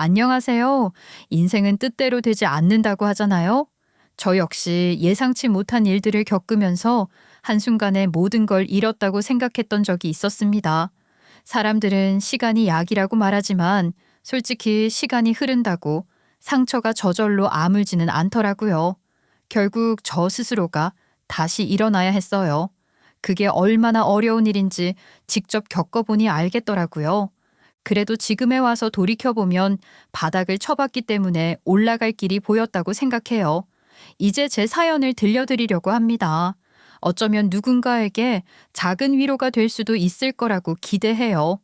안녕하세요. 인생은 뜻대로 되지 않는다고 하잖아요. 저 역시 예상치 못한 일들을 겪으면서 한순간에 모든 걸 잃었다고 생각했던 적이 있었습니다. 사람들은 시간이 약이라고 말하지만 솔직히 시간이 흐른다고 상처가 저절로 아물지는 않더라고요. 결국 저 스스로가 다시 일어나야 했어요. 그게 얼마나 어려운 일인지 직접 겪어보니 알겠더라고요. 그래도 지금에 와서 돌이켜보면 바닥을 쳐봤기 때문에 올라갈 길이 보였다고 생각해요. 이제 제 사연을 들려드리려고 합니다. 어쩌면 누군가에게 작은 위로가 될 수도 있을 거라고 기대해요.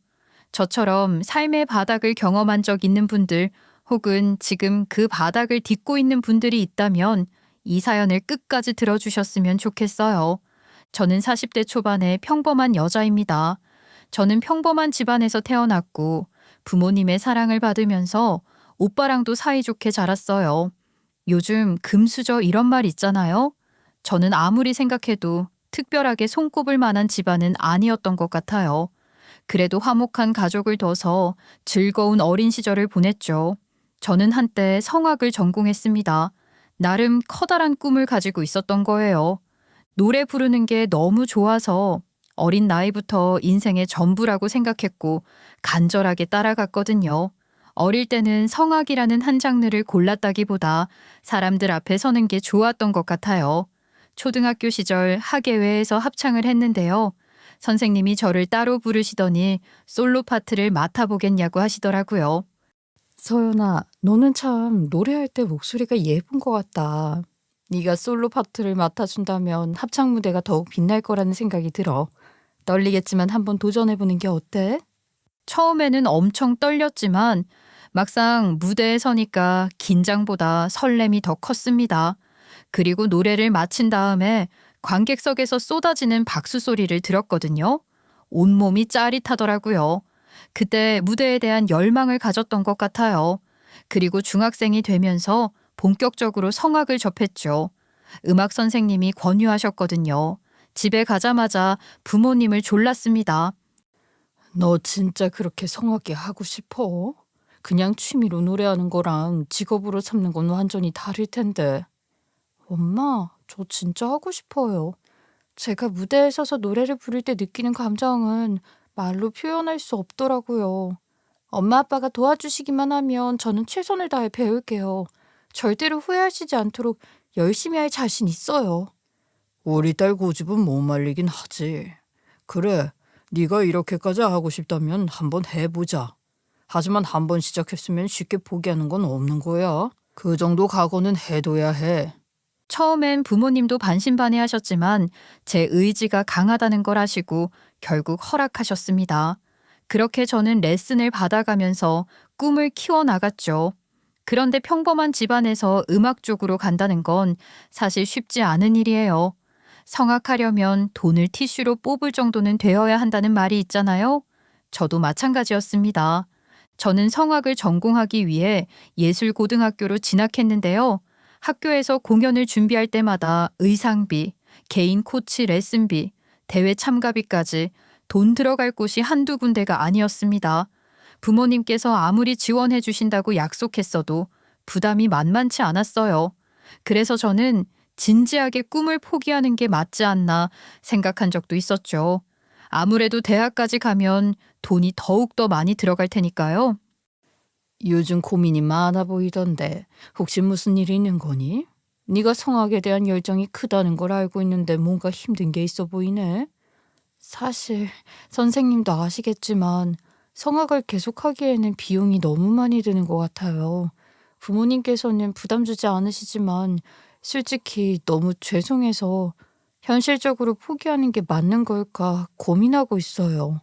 저처럼 삶의 바닥을 경험한 적 있는 분들 혹은 지금 그 바닥을 딛고 있는 분들이 있다면 이 사연을 끝까지 들어주셨으면 좋겠어요. 저는 40대 초반의 평범한 여자입니다. 저는 평범한 집안에서 태어났고 부모님의 사랑을 받으면서 오빠랑도 사이좋게 자랐어요. 요즘 금수저 이런 말 있잖아요. 저는 아무리 생각해도 특별하게 손꼽을 만한 집안은 아니었던 것 같아요. 그래도 화목한 가족을 둬서 즐거운 어린 시절을 보냈죠. 저는 한때 성악을 전공했습니다. 나름 커다란 꿈을 가지고 있었던 거예요. 노래 부르는 게 너무 좋아서 어린 나이부터 인생의 전부라고 생각했고 간절하게 따라갔거든요. 어릴 때는 성악이라는 한 장르를 골랐다기보다 사람들 앞에 서는 게 좋았던 것 같아요. 초등학교 시절 학예회에서 합창을 했는데요. 선생님이 저를 따로 부르시더니 솔로 파트를 맡아보겠냐고 하시더라고요. 서연아, 너는 참 노래할 때 목소리가 예쁜 것 같다. 네가 솔로 파트를 맡아준다면 합창 무대가 더욱 빛날 거라는 생각이 들어. 떨리겠지만 한번 도전해보는 게 어때? 처음에는 엄청 떨렸지만 막상 무대에 서니까 긴장보다 설렘이 더 컸습니다. 그리고 노래를 마친 다음에 관객석에서 쏟아지는 박수 소리를 들었거든요. 온몸이 짜릿하더라고요. 그때 무대에 대한 열망을 가졌던 것 같아요. 그리고 중학생이 되면서 본격적으로 성악을 접했죠. 음악 선생님이 권유하셨거든요. 집에 가자마자 부모님을 졸랐습니다. 너 진짜 그렇게 성악이 하고 싶어? 그냥 취미로 노래하는 거랑 직업으로 삼는 건 완전히 다를 텐데. 엄마, 저 진짜 하고 싶어요. 제가 무대에 서서 노래를 부를 때 느끼는 감정은 말로 표현할 수 없더라고요. 엄마 아빠가 도와주시기만 하면 저는 최선을 다해 배울게요. 절대로 후회하시지 않도록 열심히 할 자신 있어요. 우리 딸 고집은 못 말리긴 하지. 그래, 네가 이렇게까지 하고 싶다면 한번 해보자. 하지만 한번 시작했으면 쉽게 포기하는 건 없는 거야. 그 정도 각오는 해둬야 해. 처음엔 부모님도 반신반의하셨지만 제 의지가 강하다는 걸 아시고 결국 허락하셨습니다. 그렇게 저는 레슨을 받아가면서 꿈을 키워나갔죠. 그런데 평범한 집안에서 음악 쪽으로 간다는 건 사실 쉽지 않은 일이에요. 성악하려면 돈을 티슈로 뽑을 정도는 되어야 한다는 말이 있잖아요. 저도 마찬가지였습니다. 저는 성악을 전공하기 위해 예술고등학교로 진학했는데요. 학교에서 공연을 준비할 때마다 의상비, 개인 코치 레슨비, 대회 참가비까지 돈 들어갈 곳이 한두 군데가 아니었습니다. 부모님께서 아무리 지원해 주신다고 약속했어도 부담이 만만치 않았어요. 그래서 저는 진지하게 꿈을 포기하는 게 맞지 않나 생각한 적도 있었죠. 아무래도 대학까지 가면 돈이 더욱더 많이 들어갈 테니까요. 요즘 고민이 많아 보이던데 혹시 무슨 일이 있는 거니? 네가 성악에 대한 열정이 크다는 걸 알고 있는데 뭔가 힘든 게 있어 보이네. 사실 선생님도 아시겠지만 성악을 계속하기에는 비용이 너무 많이 드는 것 같아요. 부모님께서는 부담 주지 않으시지만 솔직히 너무 죄송해서 현실적으로 포기하는 게 맞는 걸까 고민하고 있어요.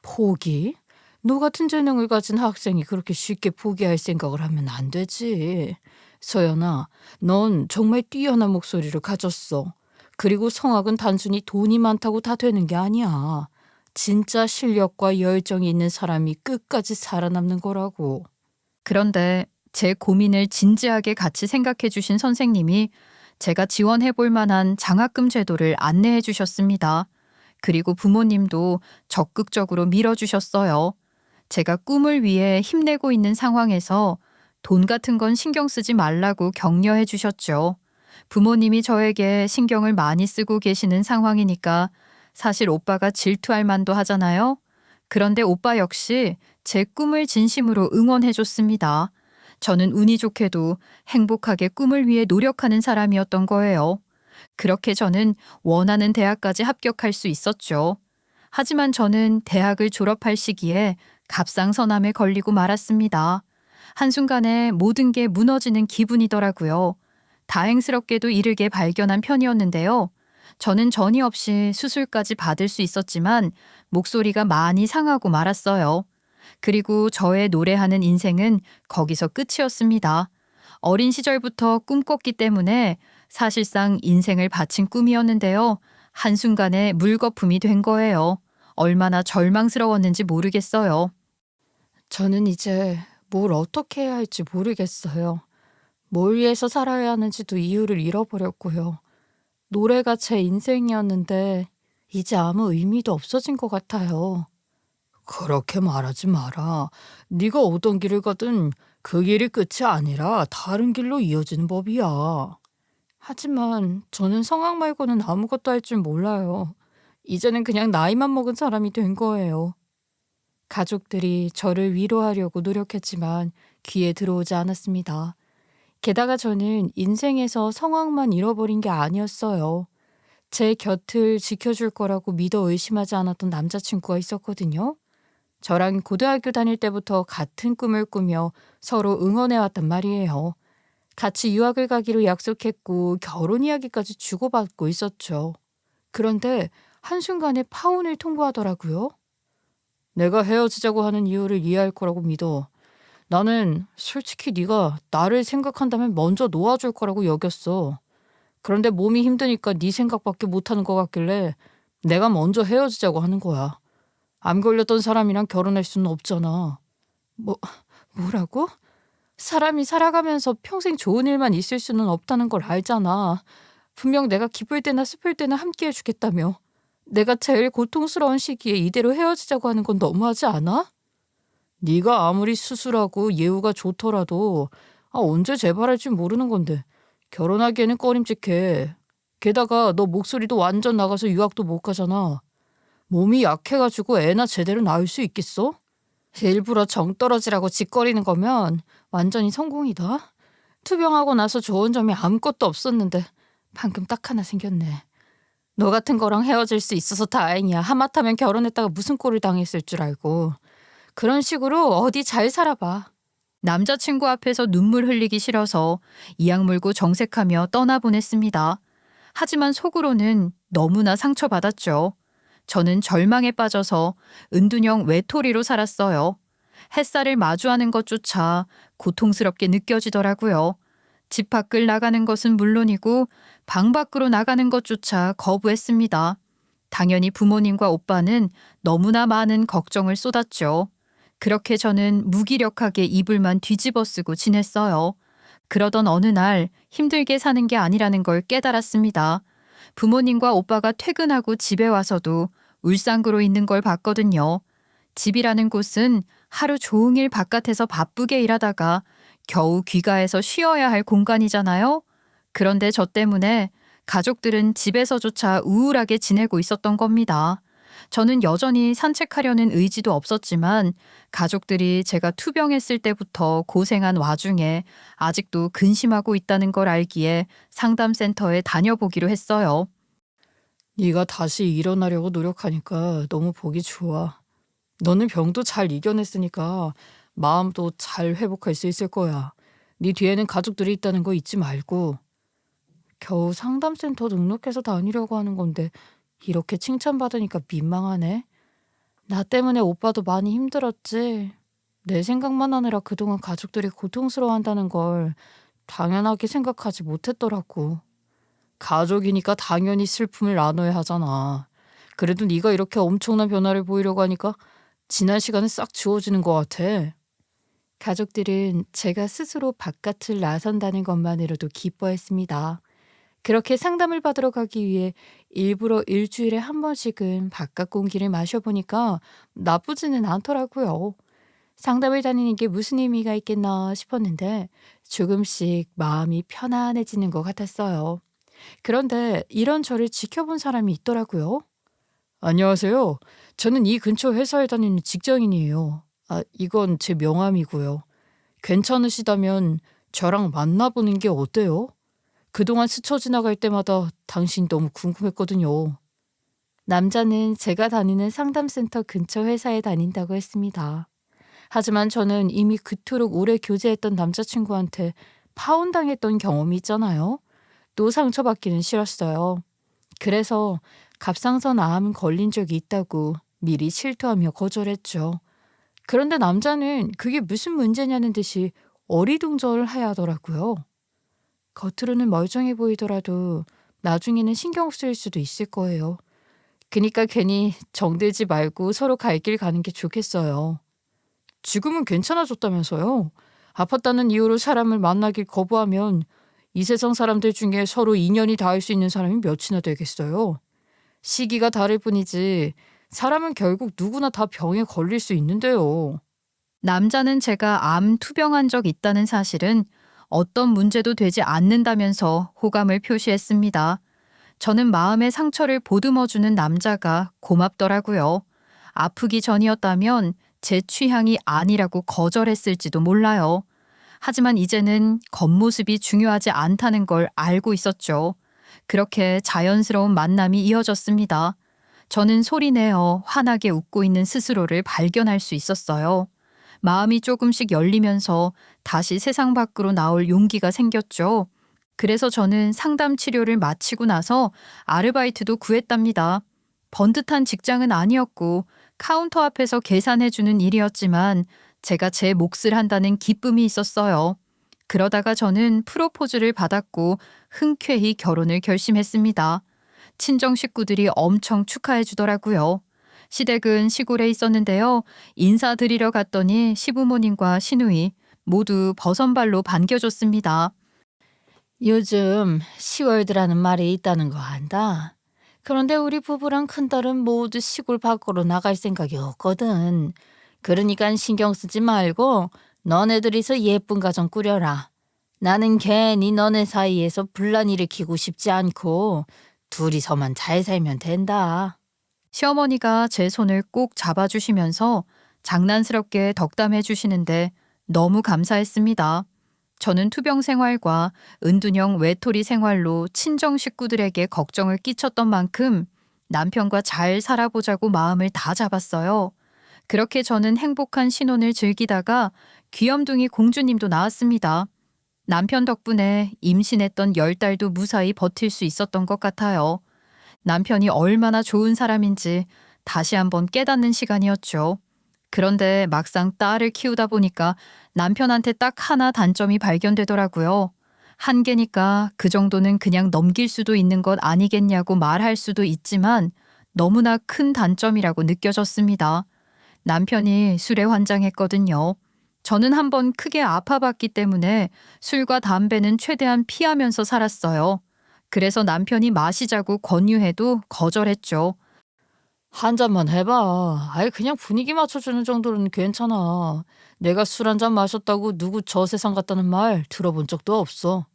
포기? 너 같은 재능을 가진 학생이 그렇게 쉽게 포기할 생각을 하면 안 되지. 서연아, 넌 정말 뛰어난 목소리를 가졌어. 그리고 성악은 단순히 돈이 많다고 다 되는 게 아니야. 진짜 실력과 열정이 있는 사람이 끝까지 살아남는 거라고. 그런데 제 고민을 진지하게 같이 생각해 주신 선생님이 제가 지원해 볼 만한 장학금 제도를 안내해 주셨습니다. 그리고 부모님도 적극적으로 밀어주셨어요. 제가 꿈을 위해 힘내고 있는 상황에서 돈 같은 건 신경 쓰지 말라고 격려해 주셨죠. 부모님이 저에게 신경을 많이 쓰고 계시는 상황이니까 사실 오빠가 질투할 만도 하잖아요. 그런데 오빠 역시 제 꿈을 진심으로 응원해 줬습니다. 저는 운이 좋게도 행복하게 꿈을 위해 노력하는 사람이었던 거예요. 그렇게 저는 원하는 대학까지 합격할 수 있었죠. 하지만 저는 대학을 졸업할 시기에 갑상선암에 걸리고 말았습니다. 한순간에 모든 게 무너지는 기분이더라고요. 다행스럽게도 이르게 발견한 편이었는데요. 저는 전이 없이 수술까지 받을 수 있었지만 목소리가 많이 상하고 말았어요. 그리고 저의 노래하는 인생은 거기서 끝이었습니다. 어린 시절부터 꿈꿨기 때문에 사실상 인생을 바친 꿈이었는데요. 한순간에 물거품이 된 거예요. 얼마나 절망스러웠는지 모르겠어요. 저는 이제 뭘 어떻게 해야 할지 모르겠어요. 뭘 위해서 살아야 하는지도 이유를 잃어버렸고요. 노래가 제 인생이었는데 이제 아무 의미도 없어진 것 같아요. 그렇게 말하지 마라. 네가 오던 길을 가든 그 길이 끝이 아니라 다른 길로 이어지는 법이야. 하지만 저는 성악 말고는 아무것도 할 줄 몰라요. 이제는 그냥 나이만 먹은 사람이 된 거예요. 가족들이 저를 위로하려고 노력했지만 귀에 들어오지 않았습니다. 게다가 저는 인생에서 성악만 잃어버린 게 아니었어요. 제 곁을 지켜줄 거라고 믿어 의심하지 않았던 남자친구가 있었거든요. 저랑 고등학교 다닐 때부터 같은 꿈을 꾸며 서로 응원해왔단 말이에요. 같이 유학을 가기로 약속했고 결혼 이야기까지 주고받고 있었죠. 그런데 한순간에 파혼을 통보하더라고요. 내가 헤어지자고 하는 이유를 이해할 거라고 믿어. 나는 솔직히 네가 나를 생각한다면 먼저 놓아줄 거라고 여겼어. 그런데 몸이 힘드니까 네 생각밖에 못하는 것 같길래 내가 먼저 헤어지자고 하는 거야. 암 걸렸던 사람이랑 결혼할 수는 없잖아. 뭐라고? 사람이 살아가면서 평생 좋은 일만 있을 수는 없다는 걸 알잖아. 분명 내가 기쁠 때나 슬플 때나 함께 해주겠다며. 내가 제일 고통스러운 시기에 이대로 헤어지자고 하는 건 너무하지 않아? 네가 아무리 수술하고 예우가 좋더라도 언제 재발할지 모르는 건데 결혼하기에는 꺼림칙해. 게다가 너 목소리도 완전 나가서 유학도 못 가잖아. 몸이 약해가지고 애나 제대로 낳을 수 있겠어? 일부러 정 떨어지라고 짓거리는 거면 완전히 성공이다. 투병하고 나서 좋은 점이 아무것도 없었는데 방금 딱 하나 생겼네. 너 같은 거랑 헤어질 수 있어서 다행이야. 하마터면 결혼했다가 무슨 꼴을 당했을 줄 알고. 그런 식으로 어디 잘 살아봐. 남자친구 앞에서 눈물 흘리기 싫어서 이악 물고 정색하며 떠나보냈습니다. 하지만 속으로는 너무나 상처받았죠. 저는 절망에 빠져서 은둔형 외톨이로 살았어요. 햇살을 마주하는 것조차 고통스럽게 느껴지더라고요. 집 밖을 나가는 것은 물론이고 방 밖으로 나가는 것조차 거부했습니다. 당연히 부모님과 오빠는 너무나 많은 걱정을 쏟았죠. 그렇게 저는 무기력하게 이불만 뒤집어 쓰고 지냈어요. 그러던 어느 날 힘들게 사는 게 아니라는 걸 깨달았습니다. 부모님과 오빠가 퇴근하고 집에 와서도 울상구로 있는 걸 봤거든요. 집이라는 곳은 하루 종일 바깥에서 바쁘게 일하다가 겨우 귀가해서 쉬어야 할 공간이잖아요. 그런데 저 때문에 가족들은 집에서조차 우울하게 지내고 있었던 겁니다. 저는 여전히 산책하려는 의지도 없었지만 가족들이 제가 투병했을 때부터 고생한 와중에 아직도 근심하고 있다는 걸 알기에 상담센터에 다녀보기로 했어요. 네가 다시 일어나려고 노력하니까 너무 보기 좋아. 너는 병도 잘 이겨냈으니까 마음도 잘 회복할 수 있을 거야. 네 뒤에는 가족들이 있다는 거 잊지 말고. 겨우 상담센터 등록해서 다니려고 하는 건데 이렇게 칭찬받으니까 민망하네. 나 때문에 오빠도 많이 힘들었지. 내 생각만 하느라 그동안 가족들이 고통스러워한다는 걸 당연하게 생각하지 못했더라고. 가족이니까 당연히 슬픔을 나눠야 하잖아. 그래도 네가 이렇게 엄청난 변화를 보이려고 하니까 지난 시간은 싹 지워지는 것 같아. 가족들은 제가 스스로 바깥을 나선다는 것만으로도 기뻐했습니다. 그렇게 상담을 받으러 가기 위해 일부러 일주일에 한 번씩은 바깥 공기를 마셔보니까 나쁘지는 않더라고요. 상담을 다니는 게 무슨 의미가 있겠나 싶었는데 조금씩 마음이 편안해지는 것 같았어요. 그런데 이런 저를 지켜본 사람이 있더라고요. 안녕하세요. 저는 이 근처 회사에 다니는 직장인이에요. 이건 제 명함이고요. 괜찮으시다면 저랑 만나보는 게 어때요? 그동안 스쳐 지나갈 때마다 당신이 너무 궁금했거든요. 남자는 제가 다니는 상담센터 근처 회사에 다닌다고 했습니다. 하지만 저는 이미 그토록 오래 교제했던 남자친구한테 파혼당했던 경험이 있잖아요. 또 상처받기는 싫었어요. 그래서 갑상선 암 걸린 적이 있다고 미리 실토하며 거절했죠. 그런데 남자는 그게 무슨 문제냐는 듯이 어리둥절해야 하더라고요. 겉으로는 멀쩡해 보이더라도 나중에는 신경 쓰일 수도 있을 거예요. 그니까 괜히 정들지 말고 서로 갈 길 가는 게 좋겠어요. 지금은 괜찮아졌다면서요? 아팠다는 이유로 사람을 만나길 거부하면 이 세상 사람들 중에 서로 인연이 닿을 수 있는 사람이 몇이나 되겠어요? 시기가 다를 뿐이지 사람은 결국 누구나 다 병에 걸릴 수 있는데요. 남자는 제가 암 투병한 적 있다는 사실은 어떤 문제도 되지 않는다면서 호감을 표시했습니다. 저는 마음의 상처를 보듬어주는 남자가 고맙더라고요. 아프기 전이었다면 제 취향이 아니라고 거절했을지도 몰라요. 하지만 이제는 겉모습이 중요하지 않다는 걸 알고 있었죠. 그렇게 자연스러운 만남이 이어졌습니다. 저는 소리내어 환하게 웃고 있는 스스로를 발견할 수 있었어요. 마음이 조금씩 열리면서 다시 세상 밖으로 나올 용기가 생겼죠. 그래서 저는 상담 치료를 마치고 나서 아르바이트도 구했답니다. 번듯한 직장은 아니었고 카운터 앞에서 계산해주는 일이었지만 제가 제 몫을 한다는 기쁨이 있었어요. 그러다가 저는 프로포즈를 받았고 흔쾌히 결혼을 결심했습니다. 친정 식구들이 엄청 축하해 주더라고요. 시댁은 시골에 있었는데요. 인사드리러 갔더니 시부모님과 시누이 모두 버선발로 반겨줬습니다. 요즘 시월드라는 말이 있다는 거 안다. 그런데 우리 부부랑 큰딸은 모두 시골 밖으로 나갈 생각이 없거든. 그러니까 신경 쓰지 말고 너네들이서 예쁜 가정 꾸려라. 나는 괜히 너네 사이에서 분란 일으키고 싶지 않고 둘이서만 잘 살면 된다. 시어머니가 제 손을 꼭 잡아주시면서 장난스럽게 덕담해 주시는데 너무 감사했습니다. 저는 투병 생활과 은둔형 외톨이 생활로 친정 식구들에게 걱정을 끼쳤던 만큼 남편과 잘 살아보자고 마음을 다 잡았어요. 그렇게 저는 행복한 신혼을 즐기다가 귀염둥이 공주님도 나왔습니다. 남편 덕분에 임신했던 10달도 무사히 버틸 수 있었던 것 같아요. 남편이 얼마나 좋은 사람인지 다시 한번 깨닫는 시간이었죠. 그런데 막상 딸을 키우다 보니까 남편한테 딱 하나 단점이 발견되더라고요. 한계니까 그 정도는 그냥 넘길 수도 있는 것 아니겠냐고 말할 수도 있지만 너무나 큰 단점이라고 느껴졌습니다. 남편이 술에 환장했거든요. 저는 한번 크게 아파봤기 때문에 술과 담배는 최대한 피하면서 살았어요. 그래서 남편이 마시자고 권유해도 거절했죠. 한 잔만 해봐. 그냥 분위기 맞춰주는 정도는 괜찮아. 내가 술 한 잔 마셨다고 누구 저 세상 갔다는 말 들어본 적도 없어.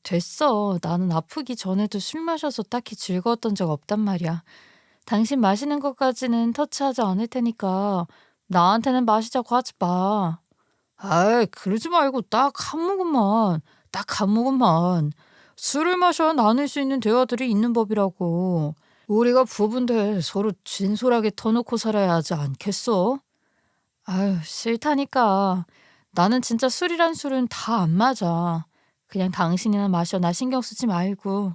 됐어. 나는 아프기 전에도 술 마셔서 딱히 즐거웠던 적 없단 말이야. 당신 마시는 것까지는 터치하지 않을 테니까 나한테는 마시자고 하지 마. 그러지 말고 딱 한 모금만. 딱 한 모금만. 술을 마셔야 나눌 수 있는 대화들이 있는 법이라고. 우리가 부부인데 서로 진솔하게 터놓고 살아야 하지 않겠어? 싫다니까. 나는 진짜 술이란 술은 다 안 맞아. 그냥 당신이나 마셔. 나 신경 쓰지 말고.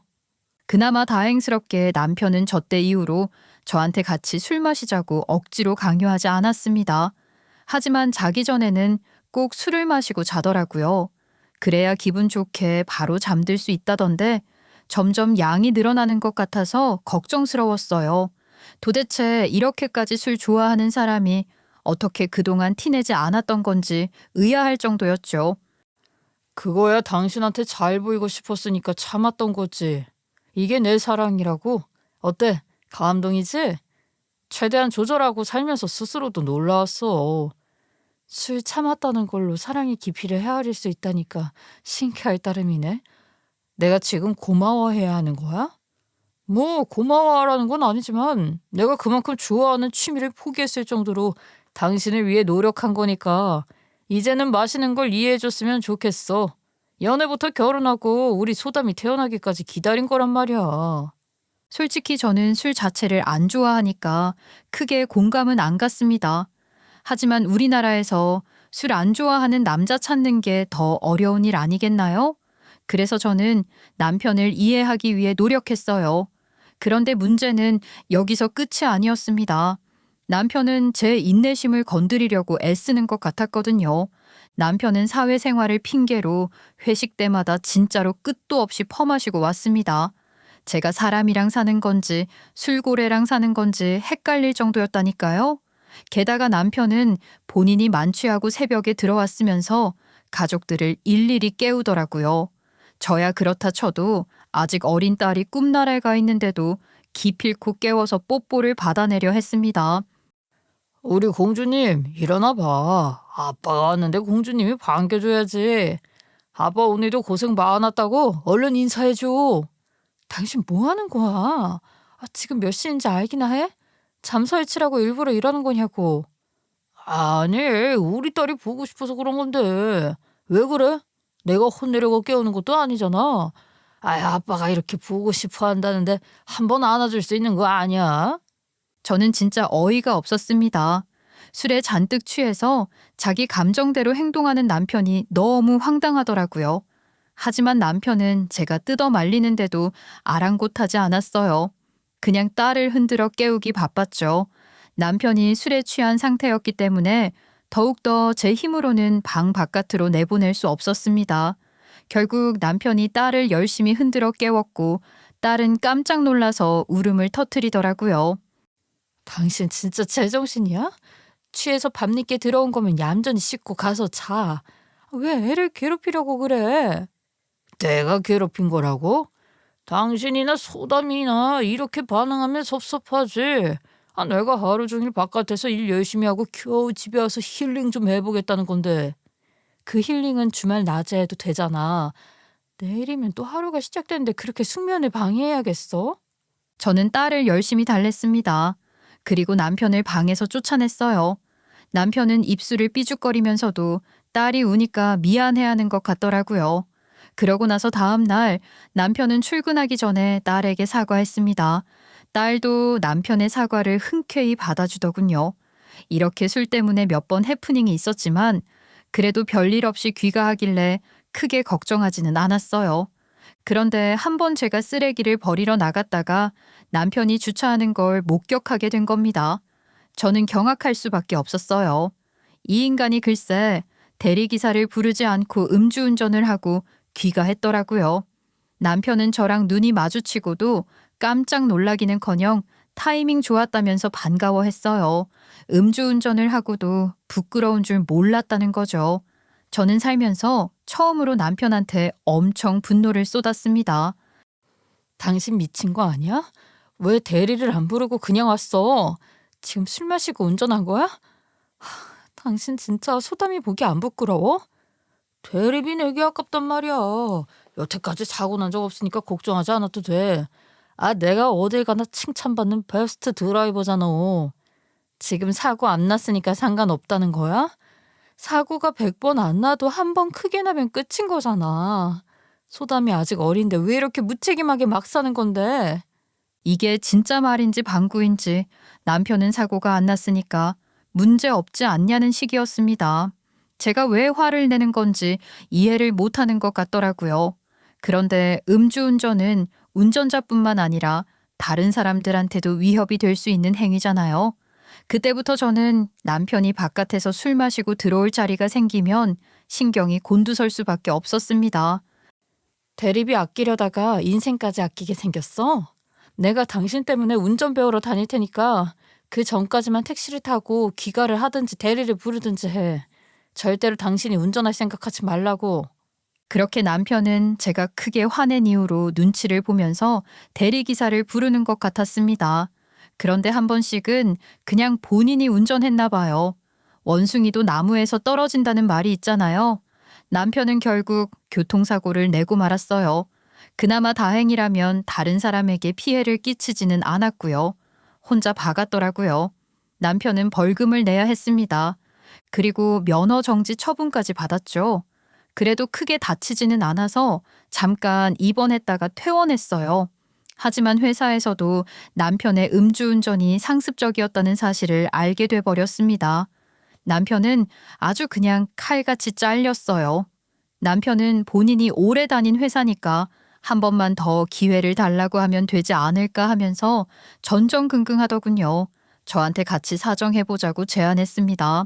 그나마 다행스럽게 남편은 저 때 이후로 저한테 같이 술 마시자고 억지로 강요하지 않았습니다. 하지만 자기 전에는 꼭 술을 마시고 자더라고요. 그래야 기분 좋게 바로 잠들 수 있다던데 점점 양이 늘어나는 것 같아서 걱정스러웠어요. 도대체 이렇게까지 술 좋아하는 사람이 어떻게 그동안 티내지 않았던 건지 의아할 정도였죠. 그거야 당신한테 잘 보이고 싶었으니까 참았던 거지. 이게 내 사랑이라고? 어때? 감동이지? 최대한 조절하고 살면서 스스로도 놀라웠어. 술 참았다는 걸로 사랑의 깊이를 헤아릴 수 있다니까 신기할 따름이네. 내가 지금 고마워해야 하는 거야? 뭐 고마워하라는 건 아니지만 내가 그만큼 좋아하는 취미를 포기했을 정도로 당신을 위해 노력한 거니까 이제는 마시는 걸 이해해줬으면 좋겠어. 연애부터 결혼하고 우리 소담이 태어나기까지 기다린 거란 말이야. 솔직히 저는 술 자체를 안 좋아하니까 크게 공감은 안 갔습니다. 하지만 우리나라에서 술 안 좋아하는 남자 찾는 게 더 어려운 일 아니겠나요? 그래서 저는 남편을 이해하기 위해 노력했어요. 그런데 문제는 여기서 끝이 아니었습니다. 남편은 제 인내심을 건드리려고 애쓰는 것 같았거든요. 남편은 사회생활을 핑계로 회식 때마다 진짜로 끝도 없이 퍼마시고 왔습니다. 제가 사람이랑 사는 건지 술고래랑 사는 건지 헷갈릴 정도였다니까요. 게다가 남편은 본인이 만취하고 새벽에 들어왔으면서 가족들을 일일이 깨우더라고요. 저야 그렇다 쳐도 아직 어린 딸이 꿈나라에 가 있는데도 기필코 깨워서 뽀뽀를 받아내려 했습니다. 우리 공주님 일어나 봐. 아빠가 왔는데 공주님이 반겨줘야지. 아빠 오늘도 고생 많았다고 얼른 인사해줘. 당신 뭐 하는 거야? 지금 몇 시인지 알기나 해? 잠 설치라고 일부러 이러는 거냐고. 아니 우리 딸이 보고 싶어서 그런 건데 왜 그래? 내가 혼내려고 깨우는 것도 아니잖아. 아빠가 이렇게 보고 싶어 한다는데 한번 안아줄 수 있는 거 아니야? 저는 진짜 어이가 없었습니다. 술에 잔뜩 취해서 자기 감정대로 행동하는 남편이 너무 황당하더라고요. 하지만 남편은 제가 뜯어 말리는데도 아랑곳하지 않았어요. 그냥 딸을 흔들어 깨우기 바빴죠. 남편이 술에 취한 상태였기 때문에 더욱더 제 힘으로는 방 바깥으로 내보낼 수 없었습니다. 결국 남편이 딸을 열심히 흔들어 깨웠고 딸은 깜짝 놀라서 울음을 터뜨리더라고요. 당신 진짜 제정신이야? 취해서 밤늦게 들어온 거면 얌전히 씻고 가서 자. 왜 애를 괴롭히려고 그래? 내가 괴롭힌 거라고? 당신이나 소담이나 이렇게 반응하면 섭섭하지. 내가 하루 종일 바깥에서 일 열심히 하고 겨우 집에 와서 힐링 좀 해보겠다는 건데. 그 힐링은 주말 낮에 해도 되잖아. 내일이면 또 하루가 시작되는데 그렇게 숙면을 방해해야겠어? 저는 딸을 열심히 달랬습니다. 그리고 남편을 방에서 쫓아냈어요. 남편은 입술을 삐죽거리면서도 딸이 우니까 미안해하는 것 같더라고요. 그러고 나서 다음 날 남편은 출근하기 전에 딸에게 사과했습니다. 딸도 남편의 사과를 흔쾌히 받아주더군요. 이렇게 술 때문에 몇 번 해프닝이 있었지만 그래도 별일 없이 귀가하길래 크게 걱정하지는 않았어요. 그런데 한 번 제가 쓰레기를 버리러 나갔다가 남편이 주차하는 걸 목격하게 된 겁니다. 저는 경악할 수밖에 없었어요. 이 인간이 글쎄 대리기사를 부르지 않고 음주운전을 하고 귀가했더라고요. 남편은 저랑 눈이 마주치고도 깜짝 놀라기는커녕 타이밍 좋았다면서 반가워했어요. 음주운전을 하고도 부끄러운 줄 몰랐다는 거죠. 저는 살면서 처음으로 남편한테 엄청 분노를 쏟았습니다. 당신 미친 거 아니야? 왜 대리를 안 부르고 그냥 왔어? 지금 술 마시고 운전한 거야? 당신 진짜 소담이 보기 안 부끄러워? 대리비 내기 아깝단 말이야. 여태까지 사고 난 적 없으니까 걱정하지 않아도 돼. 내가 어딜 가나 칭찬받는 베스트 드라이버잖아. 지금 사고 안 났으니까 상관없다는 거야? 사고가 100번 안 나도 한 번 크게 나면 끝인 거잖아. 소담이 아직 어린데 왜 이렇게 무책임하게 막 사는 건데? 이게 진짜 말인지 방구인지 남편은 사고가 안 났으니까 문제 없지 않냐는 식이었습니다. 제가 왜 화를 내는 건지 이해를 못하는 것 같더라고요. 그런데 음주운전은 운전자뿐만 아니라 다른 사람들한테도 위협이 될 수 있는 행위잖아요. 그때부터 저는 남편이 바깥에서 술 마시고 들어올 자리가 생기면 신경이 곤두설 수밖에 없었습니다. 대리비 아끼려다가 인생까지 아끼게 생겼어? 내가 당신 때문에 운전 배우러 다닐 테니까 그 전까지만 택시를 타고 귀가를 하든지 대리를 부르든지 해. 절대로 당신이 운전할 생각하지 말라고. 그렇게 남편은 제가 크게 화낸 이후로 눈치를 보면서 대리기사를 부르는 것 같았습니다. 그런데 한 번씩은 그냥 본인이 운전했나 봐요. 원숭이도 나무에서 떨어진다는 말이 있잖아요. 남편은 결국 교통사고를 내고 말았어요. 그나마 다행이라면 다른 사람에게 피해를 끼치지는 않았고요. 혼자 박았더라고요. 남편은 벌금을 내야 했습니다. 그리고 면허 정지 처분까지 받았죠. 그래도 크게 다치지는 않아서 잠깐 입원했다가 퇴원했어요. 하지만 회사에서도 남편의 음주운전이 상습적이었다는 사실을 알게 돼 버렸습니다. 남편은 아주 그냥 칼같이 잘렸어요. 남편은 본인이 오래 다닌 회사니까 한 번만 더 기회를 달라고 하면 되지 않을까 하면서 전전긍긍하더군요. 저한테 같이 사정해보자고 제안했습니다.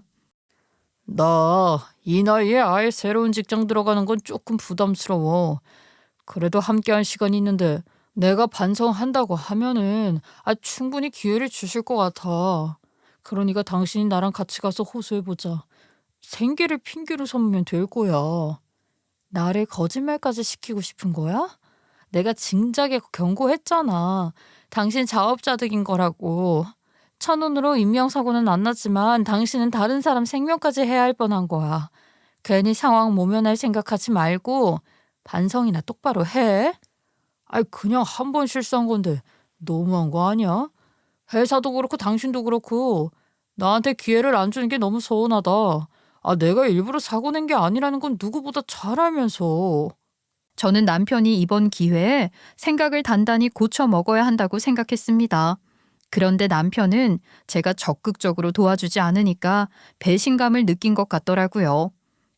나 이 나이에 아예 새로운 직장 들어가는 건 조금 부담스러워. 그래도 함께한 시간이 있는데 내가 반성한다고 하면은 충분히 기회를 주실 것 같아. 그러니까 당신이 나랑 같이 가서 호소해보자. 생계를 핑계로 삼으면 될 거야. 나를 거짓말까지 시키고 싶은 거야? 내가 진작에 경고했잖아. 당신 자업자득인 거라고. 천운으로 인명사고는 안 났지만 당신은 다른 사람 생명까지 해야 할 뻔한 거야. 괜히 상황 모면할 생각하지 말고 반성이나 똑바로 해. 그냥 한 번 실수한 건데 너무한 거 아니야? 회사도 그렇고 당신도 그렇고 나한테 기회를 안 주는 게 너무 서운하다. 내가 일부러 사고 낸 게 아니라는 건 누구보다 잘 알면서. 저는 남편이 이번 기회에 생각을 단단히 고쳐 먹어야 한다고 생각했습니다. 그런데 남편은 제가 적극적으로 도와주지 않으니까 배신감을 느낀 것 같더라고요.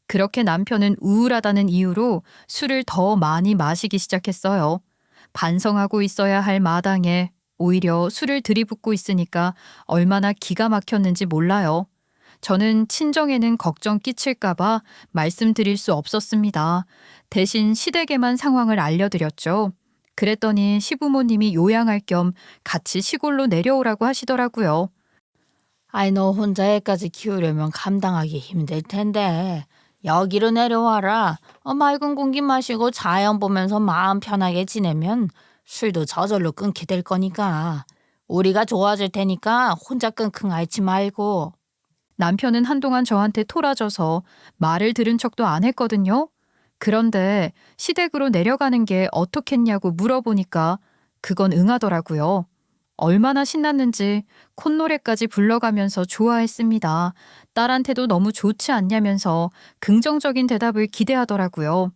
그렇게 남편은 우울하다는 이유로 술을 더 많이 마시기 시작했어요. 반성하고 있어야 할 마당에 오히려 술을 들이붓고 있으니까 얼마나 기가 막혔는지 몰라요. 저는 친정에는 걱정 끼칠까봐 말씀드릴 수 없었습니다. 대신 시댁에만 상황을 알려드렸죠. 그랬더니 시부모님이 요양할 겸 같이 시골로 내려오라고 하시더라고요. 너 혼자 애까지 키우려면 감당하기 힘들 텐데 여기로 내려와라. 맑은 공기 마시고 자연 보면서 마음 편하게 지내면 술도 저절로 끊게 될 거니까. 우리가 도와줄 테니까 혼자 끙끙 앓지 말고. 남편은 한동안 저한테 토라져서 말을 들은 척도 안 했거든요. 그런데 시댁으로 내려가는 게 어떻겠냐고 물어보니까 그건 응하더라고요. 얼마나 신났는지 콧노래까지 불러가면서 좋아했습니다. 딸한테도 너무 좋지 않냐면서 긍정적인 대답을 기대하더라고요.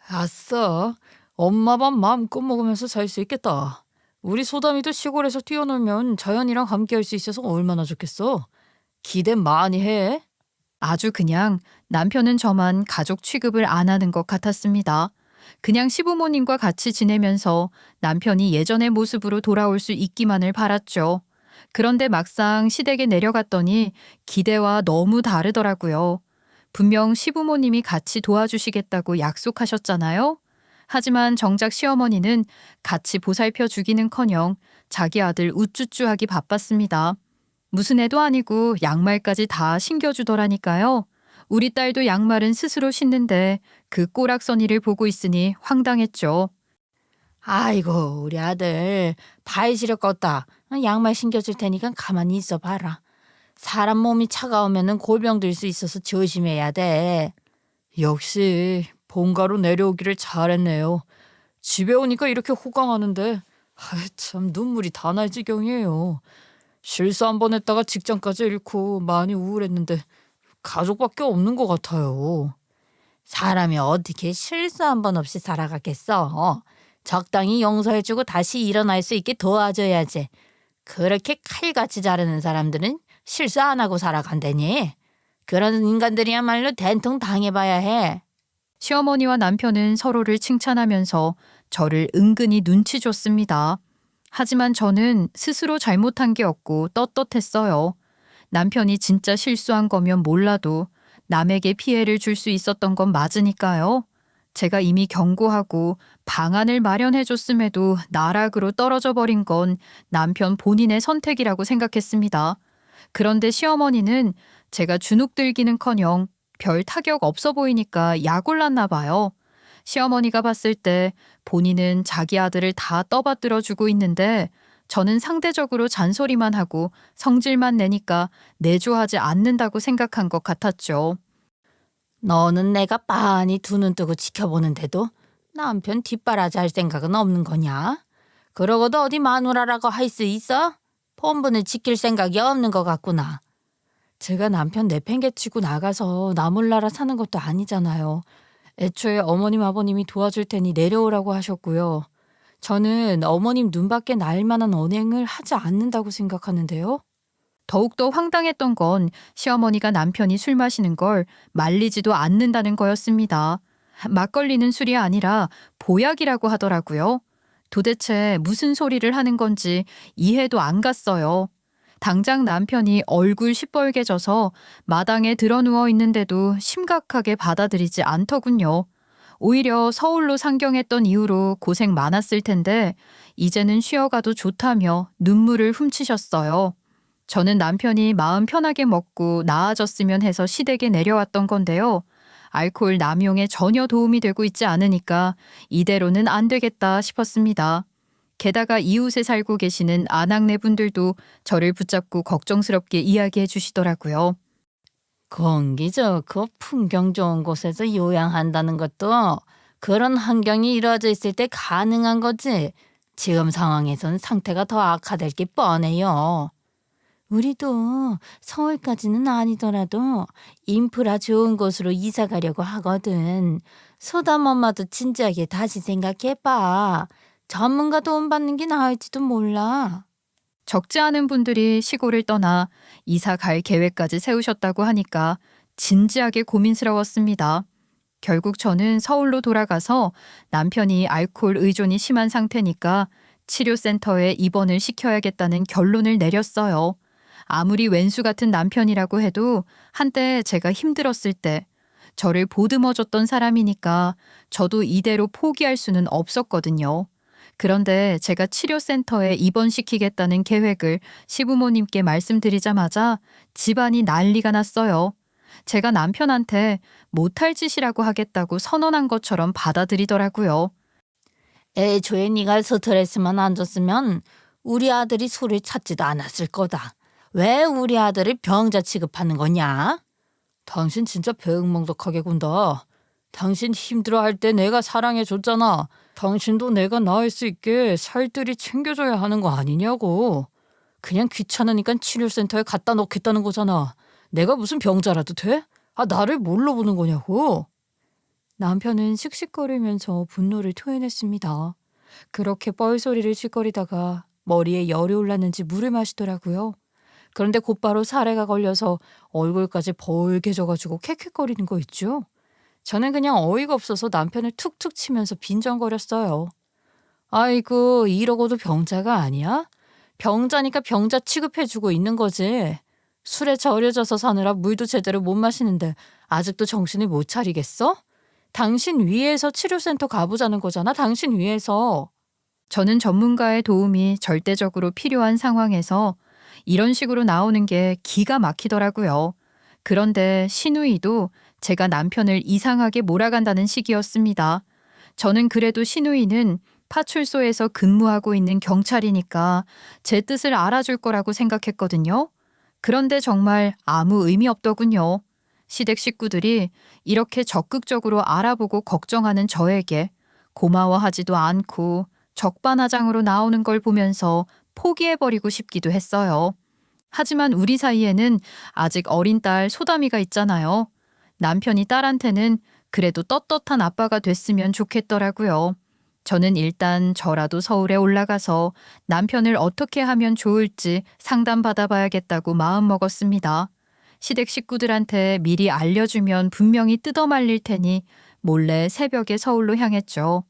아싸, 엄마 밥 마음껏 먹으면서 살 수 있겠다. 우리 소담이도 시골에서 뛰어놀면 자연이랑 함께할 수 있어서 얼마나 좋겠어. 기대 많이 해. 아주 그냥 남편은 저만 가족 취급을 안 하는 것 같았습니다. 그냥 시부모님과 같이 지내면서 남편이 예전의 모습으로 돌아올 수 있기만을 바랐죠. 그런데 막상 시댁에 내려갔더니 기대와 너무 다르더라고요. 분명 시부모님이 같이 도와주시겠다고 약속하셨잖아요. 하지만 정작 시어머니는 같이 보살펴 주기는커녕 자기 아들 우쭈쭈하기 바빴습니다. 무슨 애도 아니고 양말까지 다 신겨주더라니까요. 우리 딸도 양말은 스스로 신는데 그 꼬락서니를 보고 있으니 황당했죠. 아이고 우리 아들 바위 시력 껐다. 양말 신겨줄 테니까 가만히 있어 봐라. 사람 몸이 차가우면 골병 들 수 있어서 조심해야 돼. 역시 본가로 내려오기를 잘했네요. 집에 오니까 이렇게 호강하는데 참 눈물이 다 날 지경이에요. 실수 한 번 했다가 직장까지 잃고 많이 우울했는데 가족밖에 없는 것 같아요. 사람이 어떻게 실수 한 번 없이 살아가겠어. 적당히 용서해주고 다시 일어날 수 있게 도와줘야지. 그렇게 칼같이 자르는 사람들은 실수 안 하고 살아간다니. 그런 인간들이야말로 된통 당해봐야 해. 시어머니와 남편은 서로를 칭찬하면서 저를 은근히 눈치 줬습니다. 하지만 저는 스스로 잘못한 게 없고 떳떳했어요. 남편이 진짜 실수한 거면 몰라도 남에게 피해를 줄 수 있었던 건 맞으니까요. 제가 이미 경고하고 방안을 마련해 줬음에도 나락으로 떨어져 버린 건 남편 본인의 선택이라고 생각했습니다. 그런데 시어머니는 제가 주눅들기는커녕 별 타격 없어 보이니까 약올랐나 봐요. 시어머니가 봤을 때 본인은 자기 아들을 다 떠받들어 주고 있는데 저는 상대적으로 잔소리만 하고 성질만 내니까 내조하지 않는다고 생각한 것 같았죠. 너는 내가 빤히 두 눈 뜨고 지켜보는데도 남편 뒷바라지 할 생각은 없는 거냐? 그러고도 어디 마누라라고 할 수 있어? 본분을 지킬 생각이 없는 것 같구나. 제가 남편 내팽개치고 나가서 나 몰라라 사는 것도 아니잖아요. 애초에 어머님 아버님이 도와줄 테니 내려오라고 하셨고요. 저는 어머님 눈밖에 날 만한 언행을 하지 않는다고 생각하는데요. 더욱더 황당했던 건 시어머니가 남편이 술 마시는 걸 말리지도 않는다는 거였습니다. 막걸리는 술이 아니라 보약이라고 하더라고요. 도대체 무슨 소리를 하는 건지 이해도 안 갔어요. 당장 남편이 얼굴 시뻘개져서 마당에 드러누워 있는데도 심각하게 받아들이지 않더군요. 오히려 서울로 상경했던 이후로 고생 많았을 텐데 이제는 쉬어가도 좋다며 눈물을 훔치셨어요. 저는 남편이 마음 편하게 먹고 나아졌으면 해서 시댁에 내려왔던 건데요. 알코올 남용에 전혀 도움이 되고 있지 않으니까 이대로는 안 되겠다 싶었습니다. 게다가 이웃에 살고 계시는 아낙네 분들도 저를 붙잡고 걱정스럽게 이야기해 주시더라고요. 공기 좋고 풍경 좋은 곳에서 요양한다는 것도 그런 환경이 이루어져 있을 때 가능한 거지. 지금 상황에선 상태가 더 악화될 게 뻔해요. 우리도 서울까지는 아니더라도 인프라 좋은 곳으로 이사 가려고 하거든. 소담 엄마도 진지하게 다시 생각해봐. 전문가 도움 받는 게 나을지도 몰라. 적지 않은 분들이 시골을 떠나 이사 갈 계획까지 세우셨다고 하니까 진지하게 고민스러웠습니다. 결국 저는 서울로 돌아가서 남편이 알코올 의존이 심한 상태니까 치료센터에 입원을 시켜야겠다는 결론을 내렸어요. 아무리 왼수 같은 남편이라고 해도 한때 제가 힘들었을 때 저를 보듬어줬던 사람이니까 저도 이대로 포기할 수는 없었거든요. 그런데 제가 치료센터에 입원시키겠다는 계획을 시부모님께 말씀드리자마자 집안이 난리가 났어요. 제가 남편한테 못할 짓이라고 하겠다고 선언한 것처럼 받아들이더라고요. 애초에 네가 스트레스만 안 줬으면 우리 아들이 술을 찾지도 않았을 거다. 왜 우리 아들을 병자 취급하는 거냐? 당신 진짜 배은망덕하게 군다. 당신 힘들어할 때 내가 사랑해줬잖아. 당신도 내가 나을 수 있게 살뜰히 챙겨줘야 하는 거 아니냐고. 그냥 귀찮으니까 치료센터에 갖다 놓겠다는 거잖아. 내가 무슨 병자라도 돼? 나를 뭘로 보는 거냐고. 남편은 씩씩거리면서 분노를 토해냈습니다. 그렇게 뻘소리를 짓거리다가 머리에 열이 올랐는지 물을 마시더라고요. 그런데 곧바로 사례가 걸려서 얼굴까지 벌개져가지고 캑캑거리는 거 있죠. 저는 그냥 어이가 없어서 남편을 툭툭 치면서 빈정거렸어요. 아이고, 이러고도 병자가 아니야? 병자니까 병자 취급해주고 있는 거지. 술에 절여져서 사느라 물도 제대로 못 마시는데 아직도 정신을 못 차리겠어? 당신 위해서 치료센터 가보자는 거잖아. 당신 위해서. 저는 전문가의 도움이 절대적으로 필요한 상황에서 이런 식으로 나오는 게 기가 막히더라고요. 그런데 시누이도 제가 남편을 이상하게 몰아간다는 시기였습니다. 저는 그래도 시누이는 파출소에서 근무하고 있는 경찰이니까 제 뜻을 알아줄 거라고 생각했거든요. 그런데 정말 아무 의미 없더군요. 시댁 식구들이 이렇게 적극적으로 알아보고 걱정하는 저에게 고마워하지도 않고 적반하장으로 나오는 걸 보면서 포기해버리고 싶기도 했어요. 하지만 우리 사이에는 아직 어린 딸 소담이가 있잖아요. 남편이 딸한테는 그래도 떳떳한 아빠가 됐으면 좋겠더라고요. 저는 일단 저라도 서울에 올라가서 남편을 어떻게 하면 좋을지 상담받아봐야겠다고 마음먹었습니다. 시댁 식구들한테 미리 알려주면 분명히 뜯어말릴 테니 몰래 새벽에 서울로 향했죠.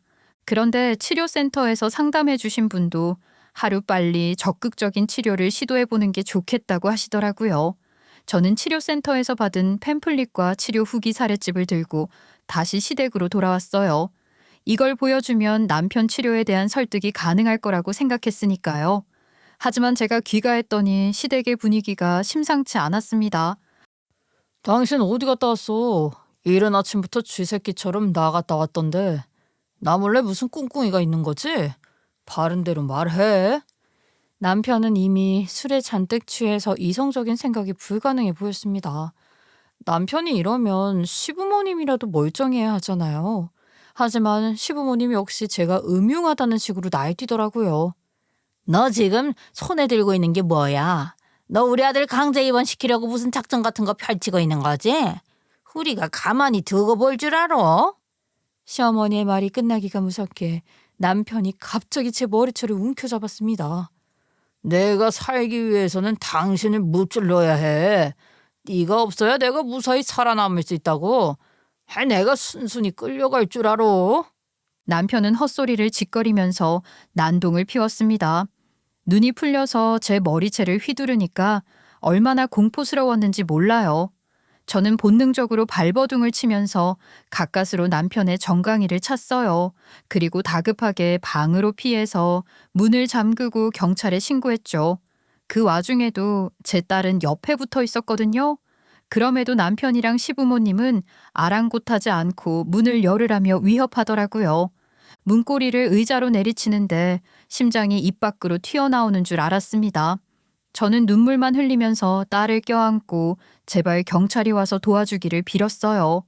그런데 치료센터에서 상담해 주신 분도 하루빨리 적극적인 치료를 시도해보는 게 좋겠다고 하시더라고요. 저는 치료센터에서 받은 팸플릿과 치료 후기 사례집을 들고 다시 시댁으로 돌아왔어요. 이걸 보여주면 남편 치료에 대한 설득이 가능할 거라고 생각했으니까요. 하지만 제가 귀가했더니 시댁의 분위기가 심상치 않았습니다. 당신 어디 갔다 왔어? 이른 아침부터 쥐새끼처럼 나갔다 왔던데. 나 몰래 무슨 꿍꿍이가 있는 거지? 바른 대로 말해. 남편은 이미 술에 잔뜩 취해서 이성적인 생각이 불가능해 보였습니다. 남편이 이러면 시부모님이라도 멀쩡해야 하잖아요. 하지만 시부모님 역시 제가 음흉하다는 식으로 날뛰더라고요. 너 지금 손에 들고 있는 게 뭐야? 너 우리 아들 강제 입원시키려고 무슨 작전 같은 거 펼치고 있는 거지? 우리가 가만히 두고 볼 줄 알아? 시어머니의 말이 끝나기가 무섭게 남편이 갑자기 제 머리채를 움켜잡았습니다. 내가 살기 위해서는 당신을 무찔러야 해. 네가 없어야 내가 무사히 살아남을 수 있다고. 내가 순순히 끌려갈 줄 알아. 남편은 헛소리를 짓거리면서 난동을 피웠습니다. 눈이 풀려서 제 머리채를 휘두르니까 얼마나 공포스러웠는지 몰라요. 저는 본능적으로 발버둥을 치면서 가까스로 남편의 정강이를 찼어요. 그리고 다급하게 방으로 피해서 문을 잠그고 경찰에 신고했죠. 그 와중에도 제 딸은 옆에 붙어 있었거든요. 그럼에도 남편이랑 시부모님은 아랑곳하지 않고 문을 열으라며 위협하더라고요. 문고리를 의자로 내리치는데 심장이 입 밖으로 튀어나오는 줄 알았습니다. 저는 눈물만 흘리면서 딸을 껴안고 제발 경찰이 와서 도와주기를 빌었어요.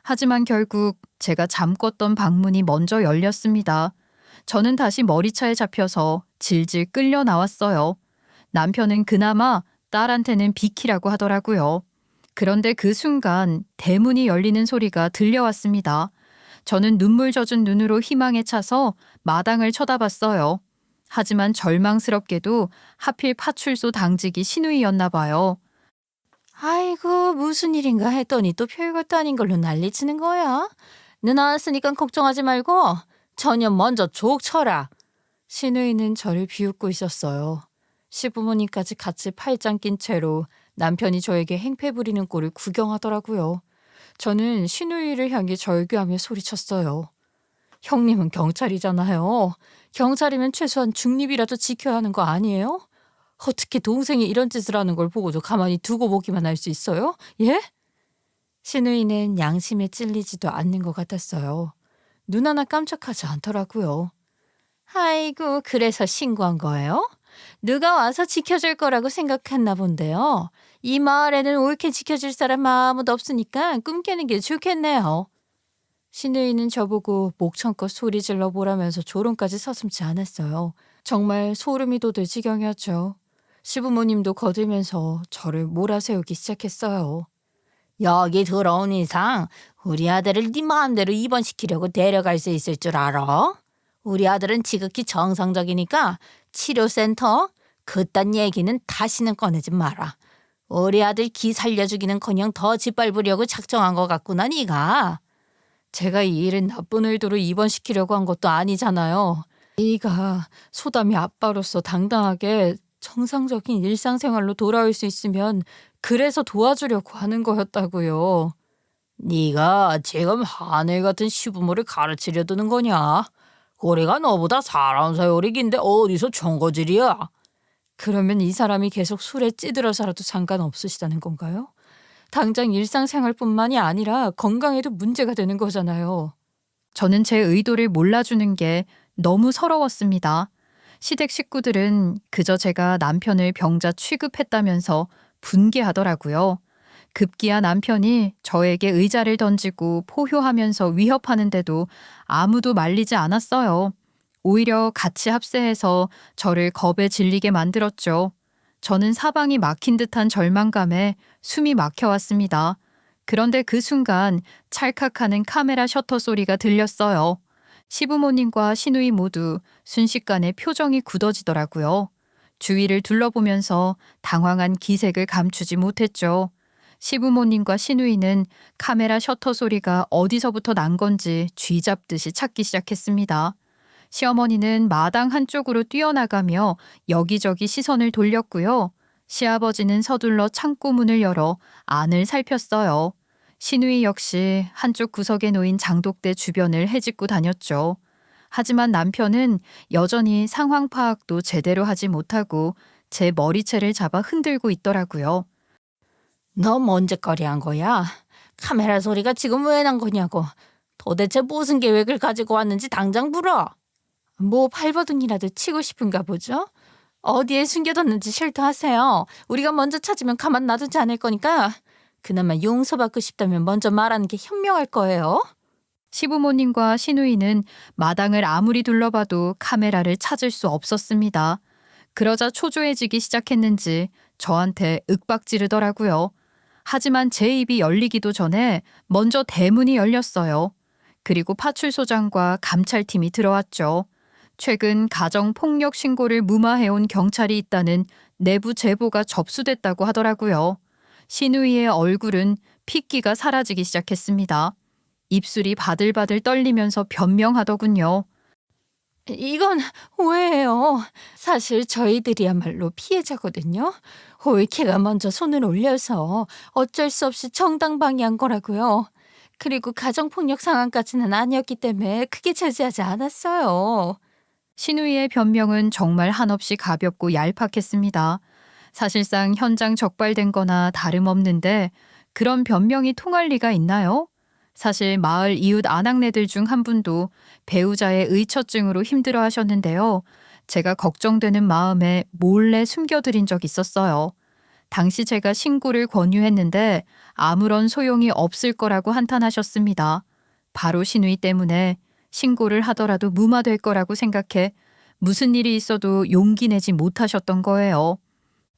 하지만 결국 제가 잠궜던 방문이 먼저 열렸습니다. 저는 다시 머리차에 잡혀서 질질 끌려 나왔어요. 남편은 그나마 딸한테는 비키라고 하더라고요. 그런데 그 순간 대문이 열리는 소리가 들려왔습니다. 저는 눈물 젖은 눈으로 희망에 차서 마당을 쳐다봤어요. 하지만 절망스럽게도 하필 파출소 당직이 신우이였나 봐요. 아이고 무슨 일인가 했더니 또 별것도 아닌 걸로 난리치는 거야. 누나 왔으니까 걱정하지 말고 저녁 먼저 족 쳐라. 시누이는 저를 비웃고 있었어요. 시부모님까지 같이 팔짱 낀 채로 남편이 저에게 행패 부리는 꼴을 구경하더라고요. 저는 시누이를 향해 절규하며 소리쳤어요. 형님은 경찰이잖아요. 경찰이면 최소한 중립이라도 지켜야 하는 거 아니에요? 어떻게 동생이 이런 짓을 하는 걸 보고도 가만히 두고 보기만 할 수 있어요? 예? 시누이는 양심에 찔리지도 않는 것 같았어요. 눈 하나 깜짝하지 않더라고요. 아이고 그래서 신고한 거예요? 누가 와서 지켜줄 거라고 생각했나 본데요. 이 마을에는 옳게 지켜줄 사람 아무도 없으니까 꿈깨는 게 좋겠네요. 시누이는 저보고 목청껏 소리 질러 보라면서 조롱까지 서슴지 않았어요. 정말 소름이 돋을 지경이었죠. 시부모님도 거들면서 저를 몰아세우기 시작했어요. 여기 들어온 이상 우리 아들을 네 마음대로 입원시키려고 데려갈 수 있을 줄 알아? 우리 아들은 지극히 정상적이니까 치료센터 그딴 얘기는 다시는 꺼내지 마라. 우리 아들 기 살려주기는커녕 더 짓밟으려고 작정한 것 같구나 네가. 제가 이 일은 나쁜 의도로 입원시키려고 한 것도 아니잖아요. 네가 소담이 아빠로서 당당하게 정상적인 일상생활로 돌아올 수 있으면 그래서 도와주려고 하는 거였다고요. 네가 지금 하늘 같은 시부모를 가르치려 드는 거냐? 우리가 너보다 사람 사yor이 긴데 어디서 정거질이야? 그러면 이 사람이 계속 술에 찌들어서라도 상관없으시다는 건가요? 당장 일상생활뿐만이 아니라 건강에도 문제가 되는 거잖아요. 저는 제 의도를 몰라주는 게 너무 서러웠습니다. 시댁 식구들은 그저 제가 남편을 병자 취급했다면서 분개하더라고요. 급기야 남편이 저에게 의자를 던지고 포효하면서 위협하는데도 아무도 말리지 않았어요. 오히려 같이 합세해서 저를 겁에 질리게 만들었죠. 저는 사방이 막힌 듯한 절망감에 숨이 막혀왔습니다. 그런데 그 순간 찰칵하는 카메라 셔터 소리가 들렸어요. 시부모님과 시누이 모두 순식간에 표정이 굳어지더라고요. 주위를 둘러보면서 당황한 기색을 감추지 못했죠. 시부모님과 시누이는 카메라 셔터 소리가 어디서부터 난 건지 쥐잡듯이 찾기 시작했습니다. 시어머니는 마당 한쪽으로 뛰어나가며 여기저기 시선을 돌렸고요. 시아버지는 서둘러 창고 문을 열어 안을 살폈어요. 시누이 역시 한쪽 구석에 놓인 장독대 주변을 헤집고 다녔죠. 하지만 남편은 여전히 상황 파악도 제대로 하지 못하고 제 머리채를 잡아 흔들고 있더라고요. 너 뭔 짓거리 한 거야? 카메라 소리가 지금 왜 난 거냐고. 도대체 무슨 계획을 가지고 왔는지 당장 물어. 뭐 발버둥이라도 치고 싶은가 보죠? 어디에 숨겨뒀는지 실토하세요. 우리가 먼저 찾으면 가만 놔두지 않을 거니까 그나마 용서받고 싶다면 먼저 말하는 게 현명할 거예요. 시부모님과 시누이는 마당을 아무리 둘러봐도 카메라를 찾을 수 없었습니다. 그러자 초조해지기 시작했는지 저한테 윽박지르더라고요. 하지만 제 입이 열리기도 전에 먼저 대문이 열렸어요. 그리고 파출소장과 감찰팀이 들어왔죠. 최근 가정폭력 신고를 무마해온 경찰이 있다는 내부 제보가 접수됐다고 하더라고요. 시누이의 얼굴은 핏기가 사라지기 시작했습니다. 입술이 바들바들 떨리면서 변명하더군요. 이건 오해예요. 사실 저희들이야말로 피해자거든요. 호이케가 먼저 손을 올려서 어쩔 수 없이 정당방위한 거라고요. 그리고 가정폭력 상황까지는 아니었기 때문에 크게 제지하지 않았어요. 시누이의 변명은 정말 한없이 가볍고 얄팍했습니다. 사실상 현장 적발된 거나 다름없는데 그런 변명이 통할 리가 있나요? 사실 마을 이웃 아낙네들 중 한 분도 배우자의 의처증으로 힘들어 하셨는데요. 제가 걱정되는 마음에 몰래 숨겨드린 적 있었어요. 당시 제가 신고를 권유했는데 아무런 소용이 없을 거라고 한탄하셨습니다. 바로 시누이 때문에 신고를 하더라도 무마될 거라고 생각해 무슨 일이 있어도 용기 내지 못하셨던 거예요.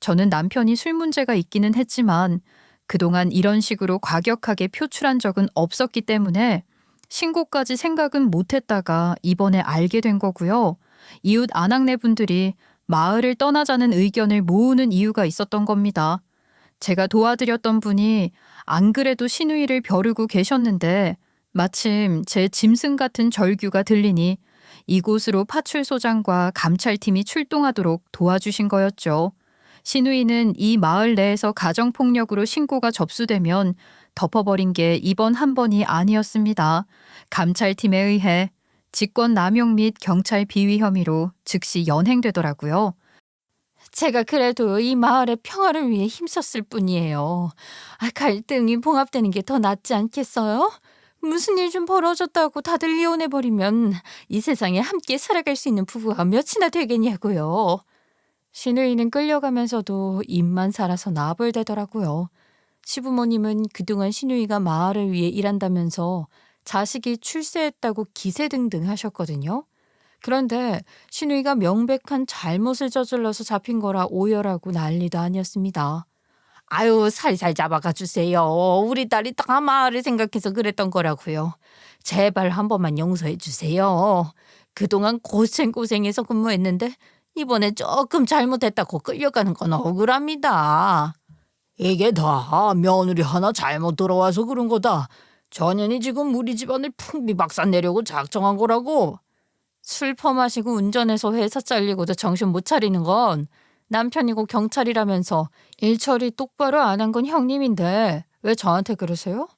저는 남편이 술 문제가 있기는 했지만 그동안 이런 식으로 과격하게 표출한 적은 없었기 때문에 신고까지 생각은 못했다가 이번에 알게 된 거고요. 이웃 아낙네 분들이 마을을 떠나자는 의견을 모으는 이유가 있었던 겁니다. 제가 도와드렸던 분이 안 그래도 시누이를 벼르고 계셨는데 마침 제 짐승 같은 절규가 들리니 이곳으로 파출소장과 감찰팀이 출동하도록 도와주신 거였죠. 시누이는 이 마을 내에서 가정폭력으로 신고가 접수되면 덮어버린 게 이번 한 번이 아니었습니다. 감찰팀에 의해 직권남용 및 경찰 비위 혐의로 즉시 연행되더라고요. 제가 그래도 이 마을의 평화를 위해 힘썼을 뿐이에요. 갈등이 봉합되는 게 더 낫지 않겠어요? 무슨 일 좀 벌어졌다고 다들 이혼해버리면 이 세상에 함께 살아갈 수 있는 부부가 몇이나 되겠냐고요. 시누이는 끌려가면서도 입만 살아서 나불대더라고요. 시부모님은 그동안 시누이가 마을을 위해 일한다면서 자식이 출세했다고 기세등등 하셨거든요. 그런데 시누이가 명백한 잘못을 저질러서 잡힌 거라 오열하고 난리도 아니었습니다. 아유, 살살 잡아가 주세요. 우리 딸이 다 마을을 생각해서 그랬던 거라고요. 제발 한 번만 용서해 주세요. 그동안 고생해서 근무했는데 이번에 조금 잘못했다고 끌려가는 건 억울합니다. 이게 다 며느리 하나 잘못 들어와서 그런 거다. 전현이 지금 우리 집안을 풍비박산 내려고 작정한 거라고. 술 퍼마시고 운전해서 회사 잘리고도 정신 못 차리는 건 남편이고 경찰이라면서 일 처리 똑바로 안 한 건 형님인데 왜 저한테 그러세요?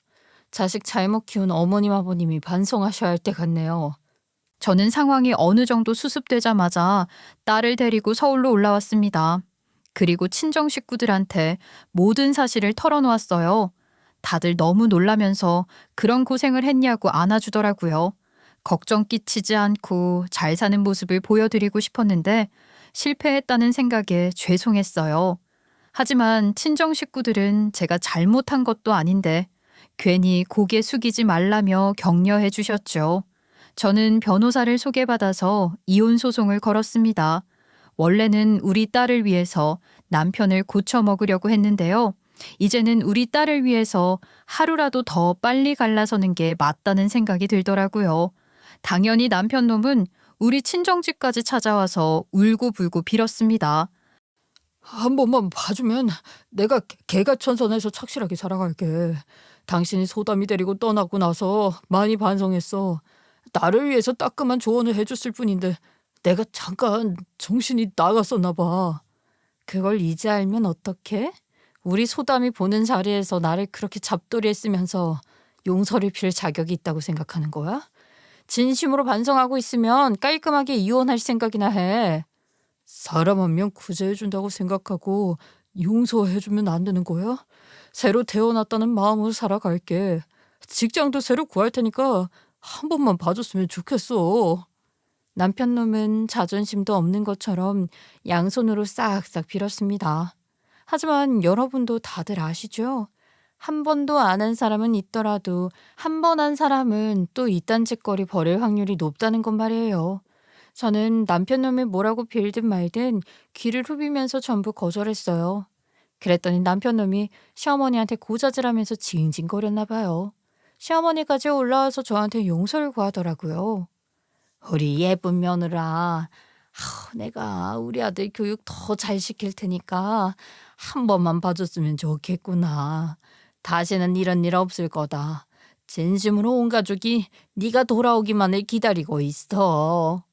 자식 잘못 키운 어머님 아버님이 반성하셔야 할 때 같네요. 저는 상황이 어느 정도 수습되자마자 딸을 데리고 서울로 올라왔습니다. 그리고 친정 식구들한테 모든 사실을 털어놓았어요. 다들 너무 놀라면서 그런 고생을 했냐고 안아주더라고요. 걱정 끼치지 않고 잘 사는 모습을 보여드리고 싶었는데 실패했다는 생각에 죄송했어요. 하지만 친정 식구들은 제가 잘못한 것도 아닌데 괜히 고개 숙이지 말라며 격려해 주셨죠. 저는 변호사를 소개받아서 이혼 소송을 걸었습니다. 원래는 우리 딸을 위해서 남편을 고쳐 먹으려고 했는데요. 이제는 우리 딸을 위해서 하루라도 더 빨리 갈라서는 게 맞다는 생각이 들더라고요. 당연히 남편 놈은 우리 친정집까지 찾아와서 울고불고 빌었습니다. 한 번만 봐주면 내가 개가천선해서 착실하게 살아갈게. 당신이 소담이 데리고 떠나고 나서 많이 반성했어. 나를 위해서 따끔한 조언을 해줬을 뿐인데 내가 잠깐 정신이 나갔었나 봐. 그걸 이제 알면 어떡해? 우리 소담이 보는 자리에서 나를 그렇게 잡돌이했으면서 용서를 빌 자격이 있다고 생각하는 거야? 진심으로 반성하고 있으면 깔끔하게 이혼할 생각이나 해. 사람 한 명 구제해준다고 생각하고 용서해주면 안 되는 거야? 새로 태어났다는 마음으로 살아갈게. 직장도 새로 구할 테니까 한 번만 봐줬으면 좋겠어. 남편 놈은 자존심도 없는 것처럼 양손으로 싹싹 빌었습니다. 하지만 여러분도 다들 아시죠? 한 번도 안 한 사람은 있더라도 한 번 한 사람은 또 이딴 짓거리 벌일 확률이 높다는 건 말이에요. 저는 남편 놈이 뭐라고 빌든 말든 귀를 후비면서 전부 거절했어요. 그랬더니 남편 놈이 시어머니한테 고자질하면서 징징거렸나 봐요. 시어머니까지 올라와서 저한테 용서를 구하더라고요. 우리 예쁜 며느라, 내가 우리 아들 교육 더 잘 시킬 테니까 한 번만 봐줬으면 좋겠구나. 다시는 이런 일 없을 거다. 진심으로 온 가족이 네가 돌아오기만을 기다리고 있어.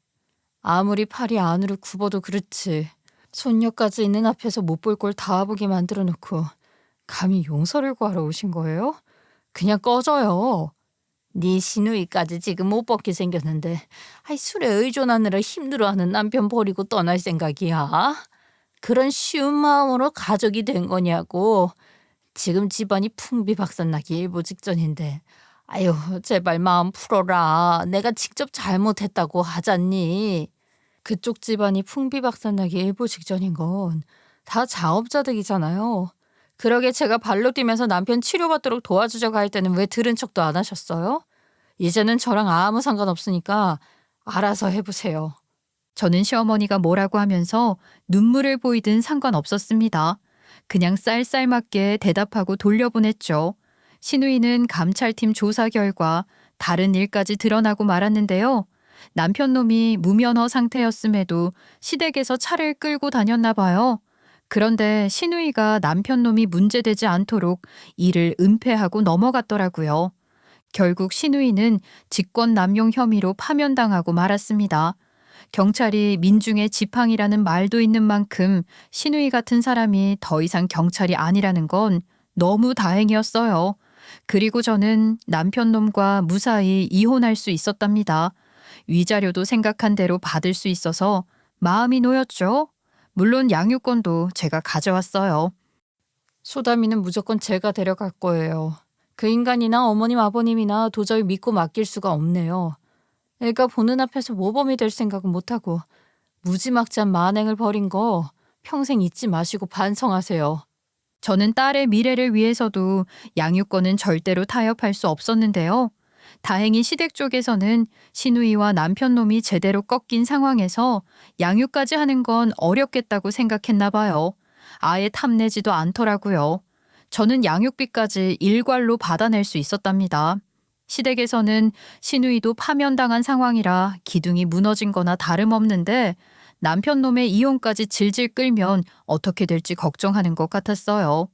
아무리 팔이 안으로 굽어도 그렇지. 손녀까지 있는 앞에서 못 볼 걸 다 보게 만들어 놓고 감히 용서를 구하러 오신 거예요? 그냥 꺼져요. 네 시누이까지 지금 못 벗게 생겼는데 술에 의존하느라 힘들어하는 남편 버리고 떠날 생각이야? 그런 쉬운 마음으로 가족이 된 거냐고. 지금 집안이 풍비박산나기 일보 직전인데 아유 제발 마음 풀어라. 내가 직접 잘못했다고 하잖니. 그쪽 집안이 풍비박산나기 일보 직전인 건 다 자업자득이잖아요. 그러게 제가 발로 뛰면서 남편 치료받도록 도와주자고 할 때는 왜 들은 척도 안 하셨어요? 이제는 저랑 아무 상관없으니까 알아서 해보세요. 저는 시어머니가 뭐라고 하면서 눈물을 보이든 상관없었습니다. 그냥 쌀쌀맞게 대답하고 돌려보냈죠. 시누이는 감찰팀 조사 결과 다른 일까지 드러나고 말았는데요. 남편 놈이 무면허 상태였음에도 시댁에서 차를 끌고 다녔나 봐요. 그런데 시누이가 남편 놈이 문제되지 않도록 일을 은폐하고 넘어갔더라고요. 결국 시누이는 직권 남용 혐의로 파면당하고 말았습니다. 경찰이 민중의 지팡이라는 말도 있는 만큼 시누이 같은 사람이 더 이상 경찰이 아니라는 건 너무 다행이었어요. 그리고 저는 남편 놈과 무사히 이혼할 수 있었답니다. 위자료도 생각한 대로 받을 수 있어서 마음이 놓였죠. 물론 양육권도 제가 가져왔어요. 소담이는 무조건 제가 데려갈 거예요. 그 인간이나 어머님 아버님이나 도저히 믿고 맡길 수가 없네요. 애가 보는 앞에서 모범이 될 생각은 못하고 무지막지한 만행을 벌인 거 평생 잊지 마시고 반성하세요. 저는 딸의 미래를 위해서도 양육권은 절대로 타협할 수 없었는데요. 다행히 시댁 쪽에서는 시누이와 남편 놈이 제대로 꺾인 상황에서 양육까지 하는 건 어렵겠다고 생각했나 봐요. 아예 탐내지도 않더라고요. 저는 양육비까지 일괄로 받아낼 수 있었답니다. 시댁에서는 시누이도 파면당한 상황이라 기둥이 무너진 거나 다름없는데 남편 놈의 이혼까지 질질 끌면 어떻게 될지 걱정하는 것 같았어요.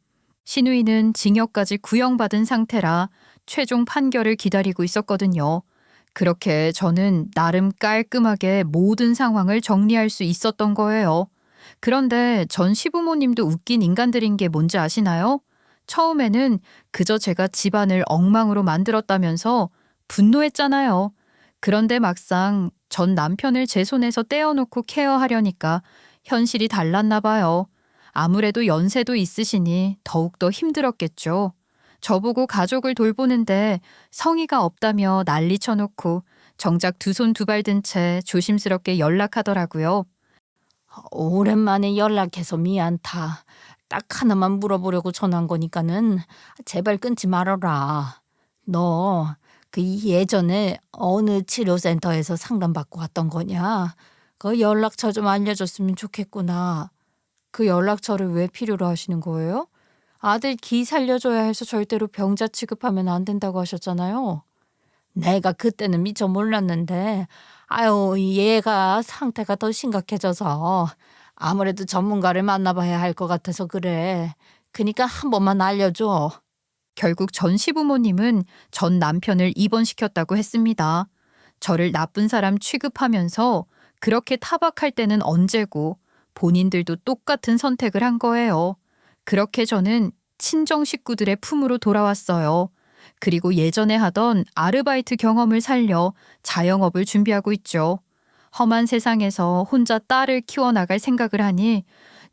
시누이는 징역까지 구형받은 상태라 최종 판결을 기다리고 있었거든요. 그렇게 저는 나름 깔끔하게 모든 상황을 정리할 수 있었던 거예요. 그런데 전 시부모님도 웃긴 인간들인 게 뭔지 아시나요? 처음에는 그저 제가 집안을 엉망으로 만들었다면서 분노했잖아요. 그런데 막상 전 남편을 제 손에서 떼어놓고 케어하려니까 현실이 달랐나 봐요. 아무래도 연세도 있으시니 더욱더 힘들었겠죠. 저보고 가족을 돌보는데 성의가 없다며 난리 쳐놓고 정작 두 손 두 발 든 채 조심스럽게 연락하더라고요. 오랜만에 연락해서 미안다. 딱 하나만 물어보려고 전화한 거니까는 제발 끊지 말아라. 너 그 예전에 어느 치료센터에서 상담받고 왔던 거냐? 그 연락처 좀 알려줬으면 좋겠구나. 그 연락처를 왜 필요로 하시는 거예요? 아들 기 살려줘야 해서 절대로 병자 취급하면 안 된다고 하셨잖아요. 내가 그때는 미처 몰랐는데 얘가 상태가 더 심각해져서 아무래도 전문가를 만나봐야 할 것 같아서 그래. 그러니까 한 번만 알려줘. 결국 전 시부모님은 전 남편을 입원시켰다고 했습니다. 저를 나쁜 사람 취급하면서 그렇게 타박할 때는 언제고 본인들도 똑같은 선택을 한 거예요. 그렇게 저는 친정 식구들의 품으로 돌아왔어요. 그리고 예전에 하던 아르바이트 경험을 살려 자영업을 준비하고 있죠. 험한 세상에서 혼자 딸을 키워나갈 생각을 하니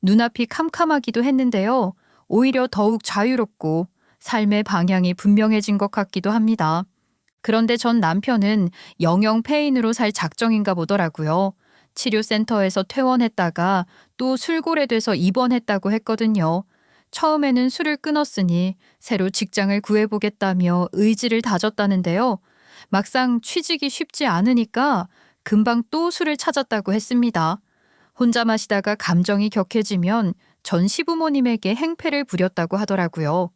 눈앞이 캄캄하기도 했는데요. 오히려 더욱 자유롭고 삶의 방향이 분명해진 것 같기도 합니다. 그런데 전 남편은 영영 폐인으로 살 작정인가 보더라고요. 치료센터에서 퇴원했다가 또 술고래돼서 입원했다고 했거든요. 처음에는 술을 끊었으니 새로 직장을 구해보겠다며 의지를 다졌다는데요. 막상 취직이 쉽지 않으니까 금방 또 술을 찾았다고 했습니다. 혼자 마시다가 감정이 격해지면 전 시부모님에게 행패를 부렸다고 하더라고요.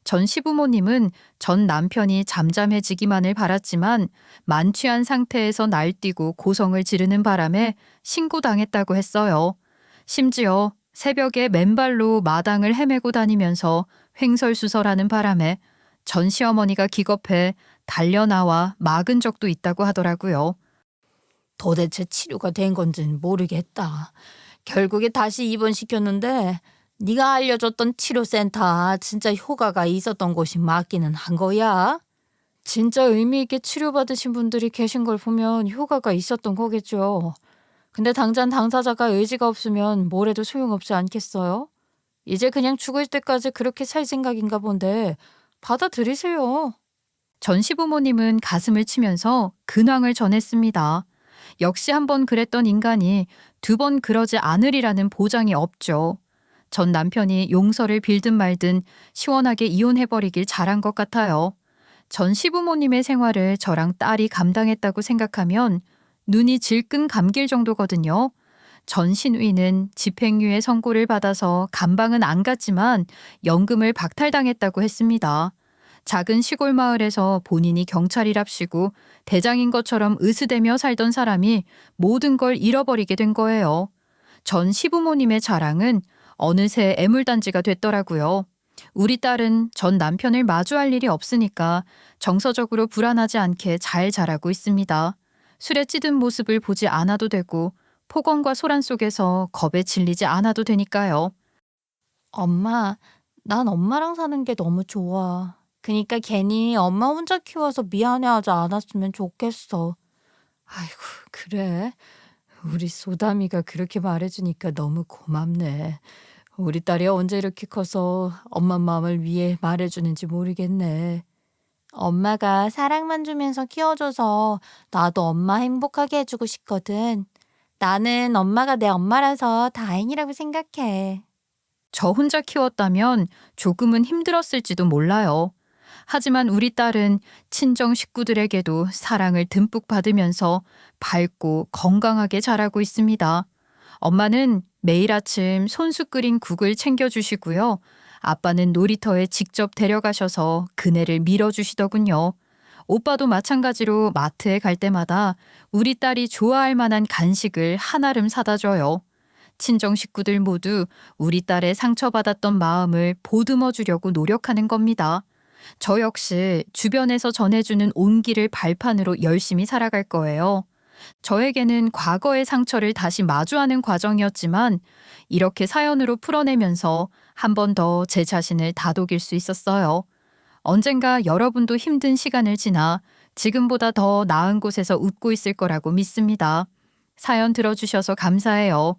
전 시부모님은 전 남편이 잠잠해지기만을 바랐지만 만취한 상태에서 날뛰고 고성을 지르는 바람에 신고당했다고 했어요. 심지어 새벽에 맨발로 마당을 헤매고 다니면서 횡설수설하는 바람에 전 시어머니가 기겁해 달려나와 막은 적도 있다고 하더라고요. 도대체 치료가 된 건지는 모르겠다. 결국에 다시 입원시켰는데 네가 알려줬던 치료센터 진짜 효과가 있었던 곳이 맞기는 한 거야? 진짜 의미 있게 치료받으신 분들이 계신 걸 보면 효과가 있었던 거겠죠. 근데 당장 당사자가 의지가 없으면 뭘 해도 소용없지 않겠어요? 이제 그냥 죽을 때까지 그렇게 살 생각인가 본데 받아들이세요. 전 시부모님은 가슴을 치면서 근황을 전했습니다. 역시 한 번 그랬던 인간이 두 번 그러지 않으리라는 보장이 없죠. 전 남편이 용서를 빌든 말든 시원하게 이혼해버리길 잘한 것 같아요. 전 시부모님의 생활을 저랑 딸이 감당했다고 생각하면 눈이 질끈 감길 정도거든요. 전 신우이는 집행유예 선고를 받아서 감방은 안 갔지만 연금을 박탈당했다고 했습니다. 작은 시골 마을에서 본인이 경찰이랍시고 대장인 것처럼 으스대며 살던 사람이 모든 걸 잃어버리게 된 거예요. 전 시부모님의 자랑은 어느새 애물단지가 됐더라고요. 우리 딸은 전 남편을 마주할 일이 없으니까 정서적으로 불안하지 않게 잘 자라고 있습니다. 술에 찌든 모습을 보지 않아도 되고 폭언과 소란 속에서 겁에 질리지 않아도 되니까요. 엄마, 난 엄마랑 사는 게 너무 좋아. 그니까 괜히 엄마 혼자 키워서 미안해하지 않았으면 좋겠어. 아이고, 그래. 우리 소담이가 그렇게 말해주니까 너무 고맙네. 우리 딸이 언제 이렇게 커서 엄마 마음을 위해 말해주는지 모르겠네. 엄마가 사랑만 주면서 키워줘서 나도 엄마 행복하게 해주고 싶거든. 나는 엄마가 내 엄마라서 다행이라고 생각해. 저 혼자 키웠다면 조금은 힘들었을지도 몰라요. 하지만 우리 딸은 친정 식구들에게도 사랑을 듬뿍 받으면서 밝고 건강하게 자라고 있습니다. 엄마는 매일 아침 손수 끓인 국을 챙겨주시고요. 아빠는 놀이터에 직접 데려가셔서 그네를 밀어주시더군요. 오빠도 마찬가지로 마트에 갈 때마다 우리 딸이 좋아할 만한 간식을 한아름 사다 줘요. 친정 식구들 모두 우리 딸의 상처받았던 마음을 보듬어 주려고 노력하는 겁니다. 저 역시 주변에서 전해주는 온기를 발판으로 열심히 살아갈 거예요. 저에게는 과거의 상처를 다시 마주하는 과정이었지만 이렇게 사연으로 풀어내면서 한 번 더 제 자신을 다독일 수 있었어요. 언젠가 여러분도 힘든 시간을 지나 지금보다 더 나은 곳에서 웃고 있을 거라고 믿습니다. 사연 들어주셔서 감사해요.